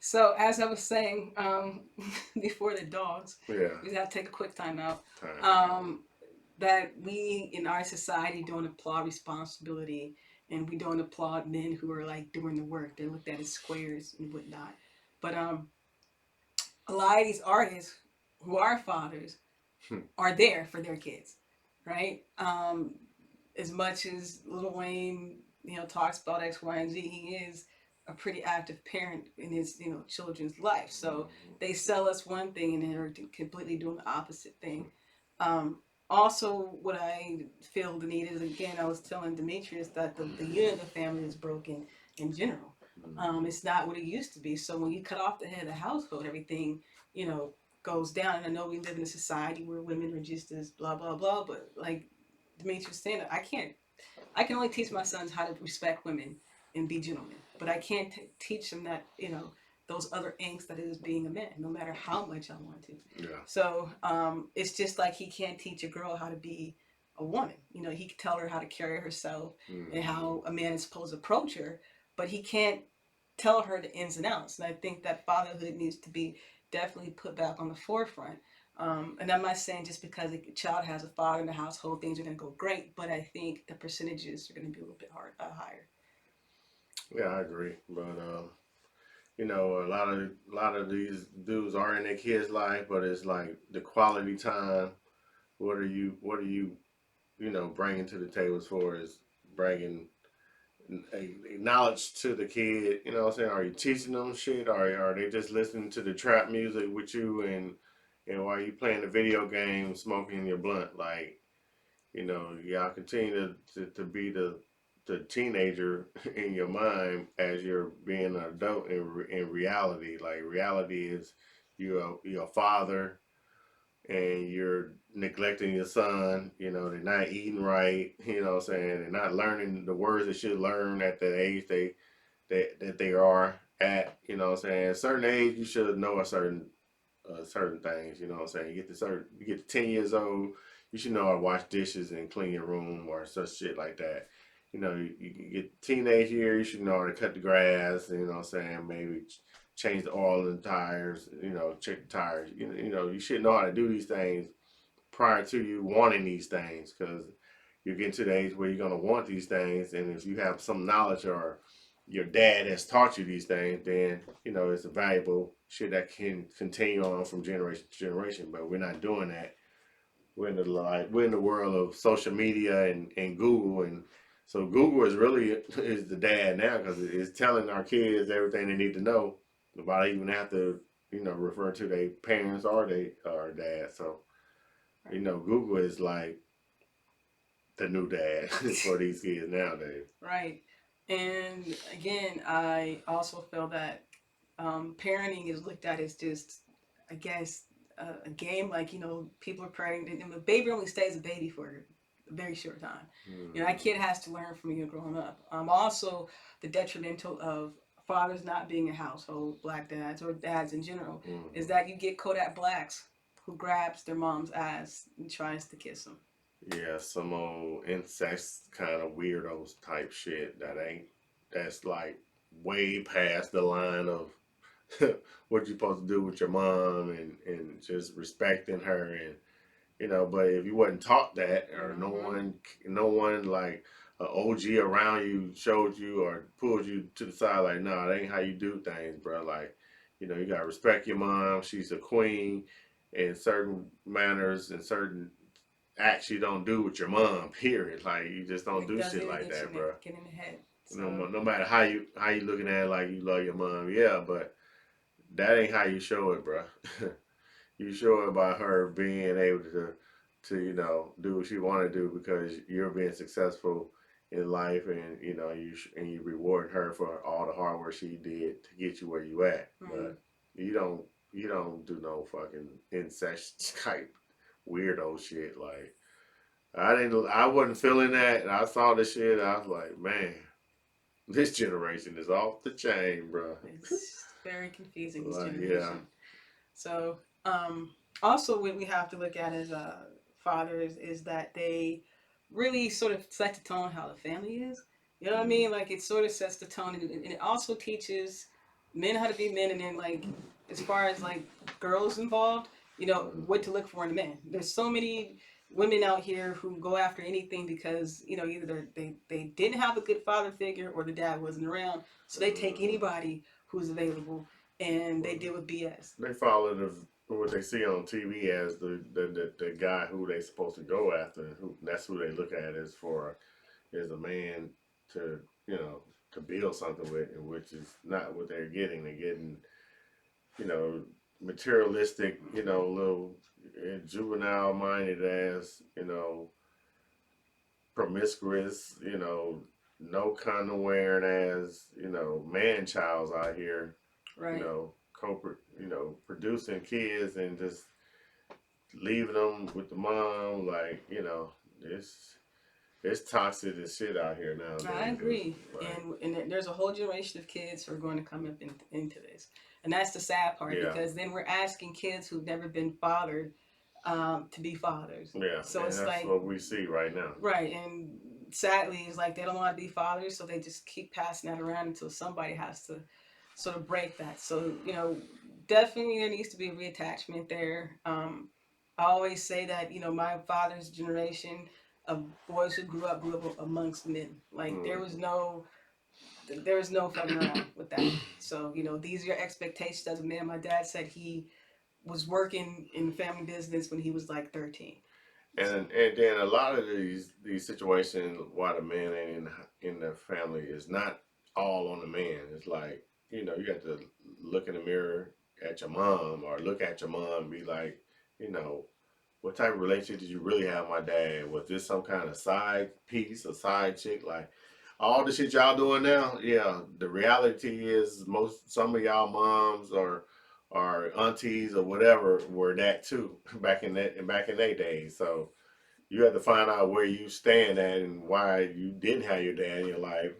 So as I was saying, before the dogs, Yeah. we have to take a quick time out. Time out. Um, that we in our society don't applaud responsibility, and we don't applaud men who are like doing the work. They're looked at as squares and whatnot. But a lot of these artists who are fathers are there for their kids, right? As much as Lil Wayne, talks about X, Y, and Z, he is a pretty active parent in his, children's life. So they sell us one thing and they're completely doing the opposite thing. Um, Also, what I feel the need is, again, I was telling Demetrius that the unit of the family is broken in general. It's not what it used to be. So when you cut off the head of the household, everything, you know, goes down. And I know we live in a society where women are just as blah blah blah, but like Demetrius saying, I can only teach my sons how to respect women and be gentlemen, but I can't teach them that, those other angst that is being a man, no matter how much I want to. Yeah. So it's just like he can't teach a girl how to be a woman. He can tell her how to carry herself and how a man is supposed to approach her, but he can't tell her the ins and outs. And I think that fatherhood needs to be definitely put back on the forefront. And I'm not saying just because a child has a father in the household, things are going to go great, but I think the percentages are going to be a little bit higher. Yeah, I agree. But a lot of these dudes are in their kids' life, but it's like the quality time. What are you bringing to the table as far as bringing a knowledge to the kid? You know what I'm saying? Are you teaching them shit? Or are they just listening to the trap music with you and while you playing the video game, smoking your blunt? Like, y'all continue to be the teenager in your mind as you're being an adult in reality. Like, reality is you're a father and you're neglecting your son. They're not eating right. What I'm saying? They're not learning the words they should learn at the age that they are at. What I'm saying? At a certain age, you should know certain things. What I'm saying? You get to 10 years old, you should know how to wash dishes and clean your room or such shit like that. You get teenage years, you should know how to cut the grass. What I'm saying? Maybe change the oil in the tires. Check the tires. You should know how to do these things prior to you wanting these things, because you're getting to the age where you're gonna want these things, and if you have some knowledge or your dad has taught you these things, then it's a valuable shit that can continue on from generation to generation. But we're not doing that. We're in the world of social media and Google, and so Google is the dad now, because it's telling our kids everything they need to know without even have to refer to their parents or dad. So Right. Google is like the new dad for these kids nowadays. Right. And again, I also feel that parenting is looked at as just, I guess, a game. Like, people are pregnant, and the baby only stays a baby for a very short time. That Mm-hmm. kid has to learn from you growing up. Also, the detrimental of fathers not being in household, black dads or dads in general, is Mm-hmm. that you get Kodak blacks who grabs their mom's ass and tries to kiss them. Yeah, some old incest kind of weirdos type shit that's like way past the line of what you're supposed to do with your mom and just respecting her. And but if you wasn't taught that, or no Mm-hmm. one no one like an OG around you showed you or pulled you to the side, like, no, that ain't how you do things, bro. Like, you gotta respect your mom. She's a queen, and certain manners and certain acts you don't do with your mom. Period. Like, you just don't It do doesn't shit even like get that, bro. get in the head. No, So no matter how you looking at it, like you love your mom, yeah, but that ain't how you show it, bro. You show it by her being able to do what she want to do, because you're being successful in life, and you reward her for all the hard work she did to get you where you at. mm, But you don't do no fucking incest type weirdo shit. Like, I wasn't feeling that, and I saw the shit. I was like, man, this generation is off the chain, bro. it's very confusing, this Like, yeah. generation. So also what we have to look at as fathers is that they really sort of set the tone how the family is. You know what I Mm, mean? Like it sort of sets the tone, and it also teaches. men how to be men, and then like as far as like girls involved, what to look for in a man. There's so many women out here who go after anything because either they didn't have a good father figure or the dad wasn't around, so they take Mm-hmm. anybody who's available and they Well, deal with BS. they follow what they see on TV as the guy who they supposed to go after. Who that's who they look at as for as a man to to build something with, and which is not what they're getting. They're getting you know materialistic, little juvenile minded ass, promiscuous, no condom wearing as man childs out here, Right. producing kids and just leaving them with the mom, like it's toxic as shit out here I nowadays. It's agree, like, and there's a whole generation of kids who are going to come up into this, and that's the sad part yeah, because then we're asking kids who've never been fathered to be fathers. yeah, So and it's that's like, what we see right now. right, and sadly, it's like they don't want to be fathers, so they just keep passing that around until somebody has to sort of break that. So definitely there needs to be a reattachment there. I always say that my father's generation of boys who grew up amongst men. Like Mm-hmm. there was no fucking around with that. So these are your expectations as a man. My dad said he was working in the family business when he was like 13. So, And then a lot of these situations why the man ain't in the family is not all on the man. It's like you have to look in the mirror at your mom or look at your mom and be like, you know, what type of relationship did you really have with my dad? Was this some kind of side piece, a side chick? Like all the shit y'all doing now? Yeah, the reality is some of y'all moms or aunties or whatever were that too back in their days. So you have to find out where you stand at and why you didn't have your dad in your life.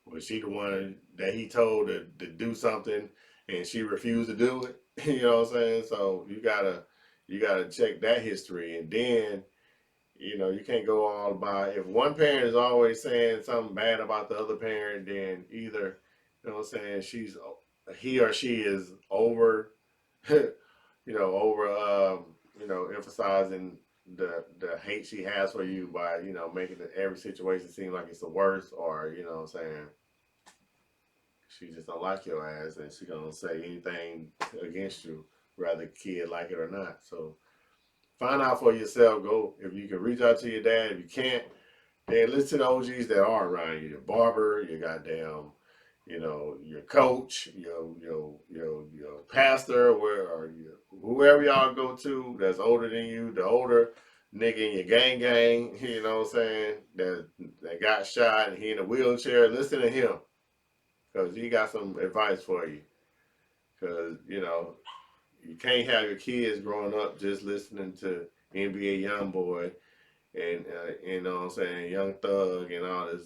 Was she the one that he told to do something and she refused to do it? You know what I'm saying? So you gotta check that history, and then you can't go all by. If one parent is always saying something bad about the other parent, then either what I'm saying he or she is over over emphasizing the hate she has for you by making every situation seem like it's the worst, or what I'm saying she just don't like your ass and she gonna say anything against you, whether the kid like it or not. So find out for yourself. Go if you can reach out to your dad. If you can't, then listen to the OGs that are around you. Your barber, your goddamn, your coach, your pastor, or whoever y'all go to that's older than you, the older nigga in your gang, you know what I'm saying, that got shot and he in a wheelchair. Listen to him because he got some advice for you. Because you can't have your kids growing up just listening to NBA YoungBoy and you know what I'm saying, Young Thug and all this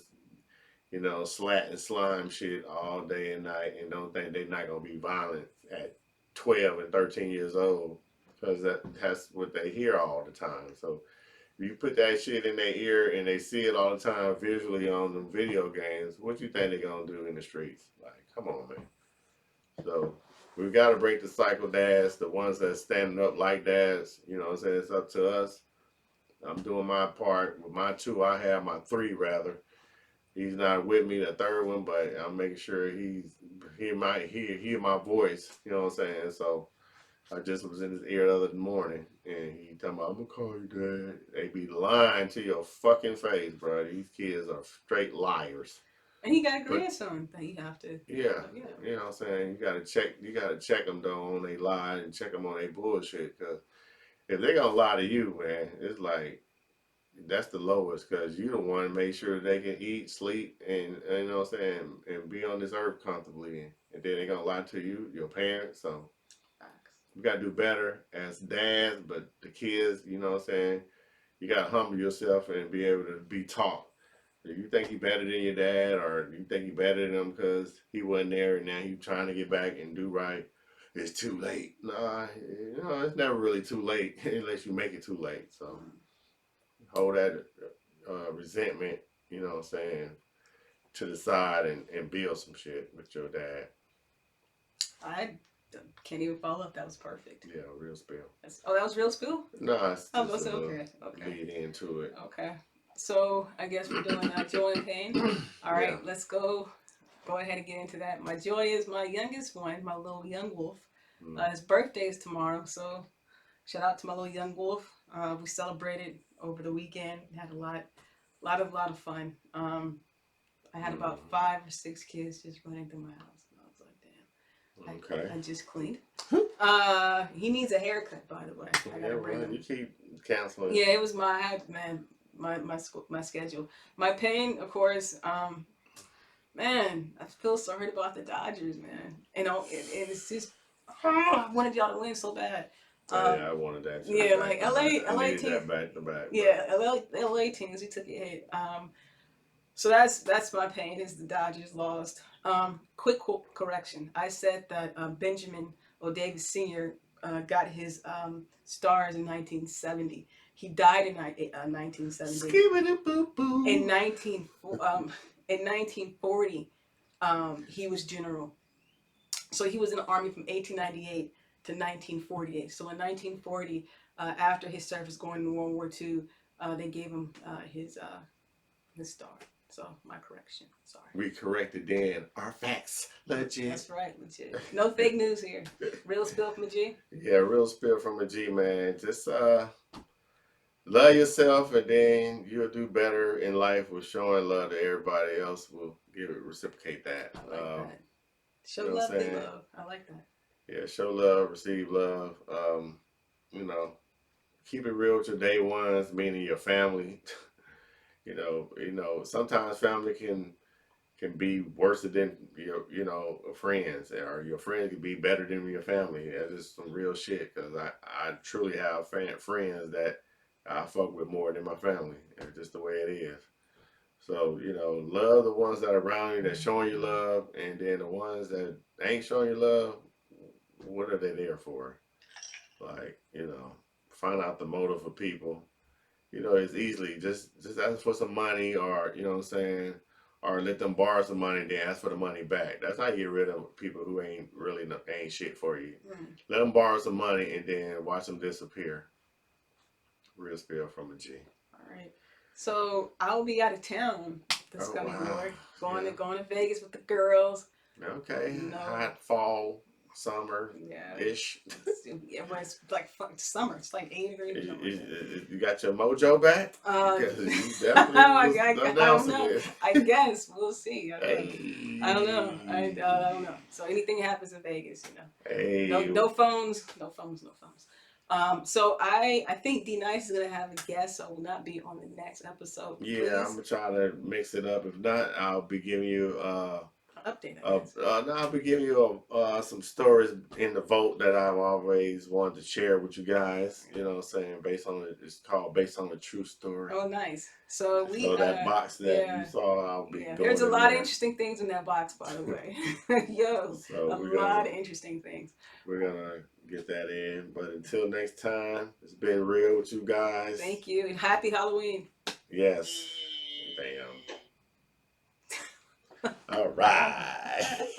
slat and slime shit all day and night, and don't think they're not gonna be violent at 12 and 13 years old, because that's what they hear all the time. So if you put that shit in their ear and they see it all the time visually on the video games, what you think they're gonna do in the streets? Like, come on, man. So we've got to break the cycle, dads. The ones that standing up like dads, what I'm saying, it's up to us. I'm doing my part with my two. I have my three rather. He's not with me, the third one, but I'm making sure hear my voice. You know what I'm saying? So I just was in his ear the other morning, and he talking about, I'm gonna call you dad. They be lying to your fucking face, bro. These kids are straight liars. and he got a But grandson that you have to, yeah, yeah. you know what I'm saying. You gotta check them though on they lie and check them on they bullshit. Cause if they gonna lie to you, man, it's like that's the lowest, because you don't want to make sure they can eat, sleep, and you know what I'm saying, and be on this earth comfortably. And then they gonna lie to you, your parents. So we gotta do better as dads, but the kids, you know what I'm saying, you gotta humble yourself and be able to be taught. If you think you better than your dad, or you think you better than him because he wasn't there and now you trying to get back and do right, it's too late. Nah, it's never really too late unless you make it too late. So hold that resentment, you know what I'm saying, to the side and build some shit with your dad. I can't even follow up. That was perfect. Yeah, real spill. Oh, that was real spill? No, it's Oh, just a that's little okay. Okay. lead into it. Okay. So I guess we're doing joy and pain. All Yeah. right, let's go. Go ahead and get into that. My joy is my youngest one, my little young wolf. Mm. His birthday is tomorrow, so shout out to my little young wolf. We celebrated over the weekend. Had a lot of fun. I had about 5 or 6 kids just running through my house, and I was like, damn. Okay. I just cleaned. He needs a haircut, by the way. I gotta bring him. You keep canceling. Yeah, it was my schedule. My pain, of course. Man, I feel so hurt about the Dodgers, man. It's just I wanted y'all to win so bad. Yeah, I wanted that. Yeah, like I LA needed team. that back to back. Yeah, LA teams. We took a hit. So that's my pain. Is the Dodgers lost. Quick correction. I said that Benjamin O'Davis Sr. Got his stars in 1970. He died in 1970. In 1940, he was general. So he was in the army from 1898 to 1948. So in 1940, after his service going to World War II, they gave him his star. So my correction. Sorry. We corrected then. Our facts legit. That's right, legit. No fake news here. Real spill from a G. Yeah, real spill from a G, man. Just love yourself, and then you'll do better in life with showing love to everybody else. Will reciprocate that. I like that. Show you know love, get love. I like that. Yeah, show love, receive love. You know, keep it real with your day ones, meaning your family. Sometimes family can be worse than your friends, or your friends can be better than your family. That is some real shit, because I truly have friends that I fuck with more than my family. It's just the way it is. So, love the ones that are around you, that showing you love, and then the ones that ain't showing you love, what are they there for? Like, find out the motive of people. It's easily just ask for some money, or what I'm saying, or let them borrow some money and then ask for the money back. That's how you get rid of people who ain't shit for you. Let them borrow some money and then watch them disappear. Real spill from a G. All right. So I'll be out of town this coming wow. year. Going to Vegas with the girls. Okay. Hot fall, summer ish. Yeah, but it's like summer. It's like 80 degrees. You got your mojo back? Because you definitely I don't know. I guess we'll see. I don't know. I don't know. So anything happens in Vegas, Hey. No phones. No phones. So I think D Nice is gonna have a guest, so I will not be on the next episode. Yeah, please. I'm gonna try to mix it up. If not, I'll be giving you update. I'll be giving you some stories in the vote that I've always wanted to share with you guys. You know what I'm saying? It's called Based on the True Story. Oh, nice. So that box that you saw, I'll be going there's a lot of there. interesting things in that box, by the way. A lot of interesting things. We're gonna get that in. But until next time, it's been real with you guys. Thank you, and happy Halloween. Yes. Damn. All right.